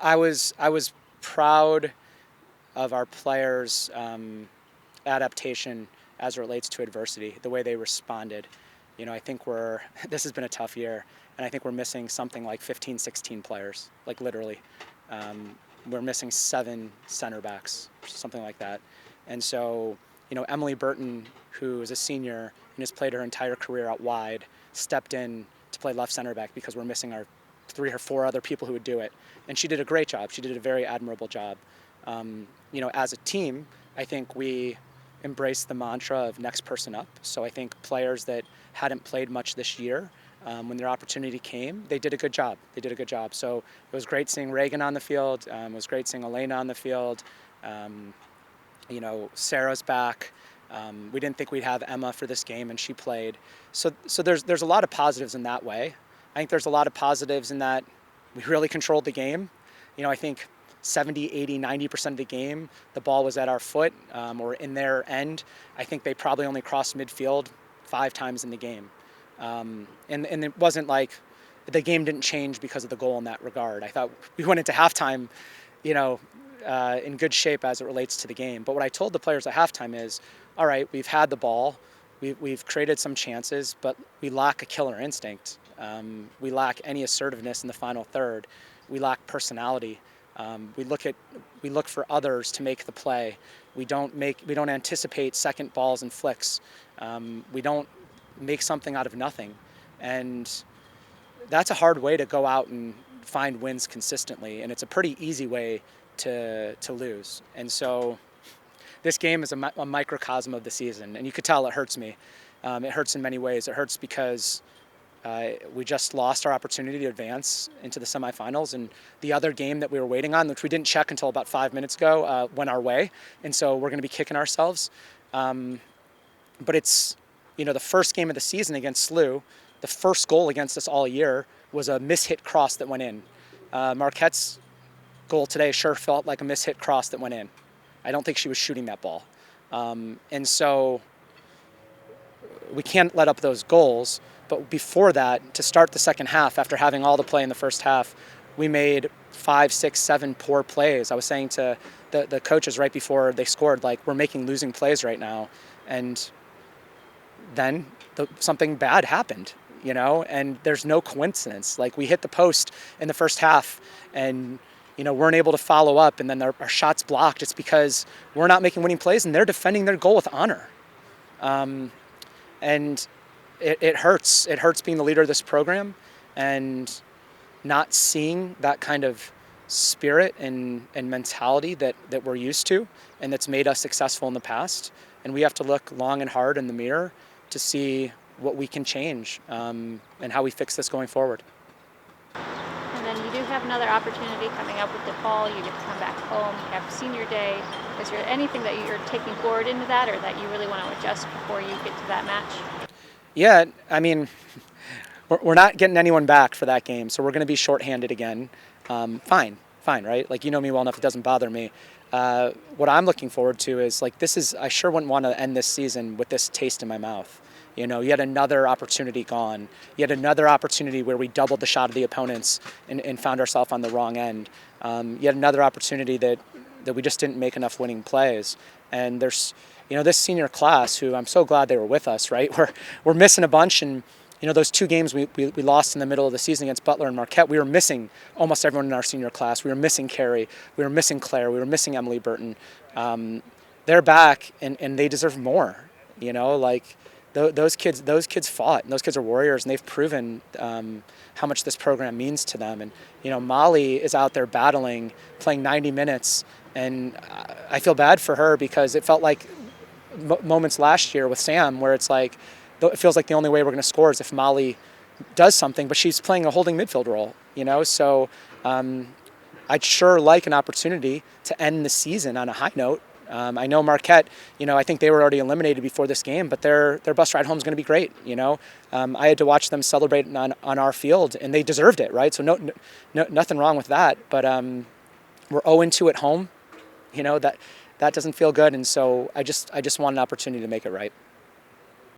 I was proud of our players' adaptation as it relates to adversity, the way they responded. I think this has been a tough year, and I think we're missing something like 15, 16 players, like literally. We're missing 7 center backs, something like that. And so, Emily Burton, who is a senior and has played her entire career out wide, stepped in to play left center back because we're missing our 3 or 4 other people who would do it. And she did a great job. She did a very admirable job. As a team, I think we embraced the mantra of next person up. So I think players that hadn't played much this year, when their opportunity came, they did a good job. So it was great seeing Reagan on the field. It was great seeing Elena on the field. Sarah's back. We didn't think we'd have Emma for this game, and she played. So there's a lot of positives in that way. I think there's a lot of positives in that we really controlled the game. I think 70, 80, 90% of the game, the ball was at our foot or in their end. I think they probably only crossed midfield 5 times in the game. And it wasn't like the game didn't change because of the goal in that regard. I thought we went into halftime, in good shape as it relates to the game. But what I told the players at halftime is, all right, we've had the ball. We've created some chances, but we lack a killer instinct. We lack any assertiveness in the final third. We lack personality. We look for others to make the play. We don't anticipate second balls and flicks. We don't make something out of nothing. And that's a hard way to go out and find wins consistently. And it's a pretty easy way to lose. And so this game is a microcosm of the season. And you could tell it hurts me. It hurts in many ways. It hurts because we just lost our opportunity to advance into the semifinals, and the other game that we were waiting on, which we didn't check until about 5 minutes ago, went our way, and so we're going to be kicking ourselves. But it's, the first game of the season against SLU, the first goal against us all year was a mishit cross that went in. Marquette's goal today sure felt like a mishit cross that went in. I don't think she was shooting that ball. And so we can't let up those goals. But before that, to start the second half, after having all the play in the first half, we made 5, 6, 7 poor plays. I was saying to the coaches right before they scored, we're making losing plays right now. And then something bad happened, and there's no coincidence. We hit the post in the first half and, weren't able to follow up, and then our shots blocked. It's because we're not making winning plays, and they're defending their goal with honor. And it hurts. It hurts being the leader of this program and not seeing that kind of spirit and mentality that we're used to and that's made us successful in the past. And we have to look long and hard in the mirror to see what we can change and how we fix this going forward. And then you do have another opportunity coming up with DePaul. You get to come back home. You have senior day. Is there anything that you're taking forward into that, or that you really want to adjust before you get to that match? Yeah, I mean, we're not getting anyone back for that game, so we're going to be shorthanded again. Fine, right? Me well enough, it doesn't bother me. What I'm looking forward to is, I sure wouldn't want to end this season with this taste in my mouth. Yet another opportunity gone. Yet another opportunity where we doubled the shot of the opponents and found ourselves on the wrong end. Yet another opportunity that we just didn't make enough winning plays. And there's, this senior class, who I'm so glad they were with us, right? We're missing a bunch, and those 2 games we lost in the middle of the season against Butler and Marquette, we were missing almost everyone in our senior class. We were missing Carrie, we were missing Claire, we were missing Emily Burton. They're back, and they deserve more. Those kids fought, and those kids are warriors, and they've proven how much this program means to them. And Molly is out there battling, playing 90 minutes, and I feel bad for her because it felt like moments last year with Sam where it's it feels like the only way we're going to score is if Molly does something, but she's playing a holding midfield role, So I'd sure like an opportunity to end the season on a high note. I know Marquette, I think they were already eliminated before this game, but their bus ride home is going to be great. I had to watch them celebrate on our field, and they deserved it, right? So no, nothing wrong with that. But we're 0-2 at home. That doesn't feel good, and so I just want an opportunity to make it right.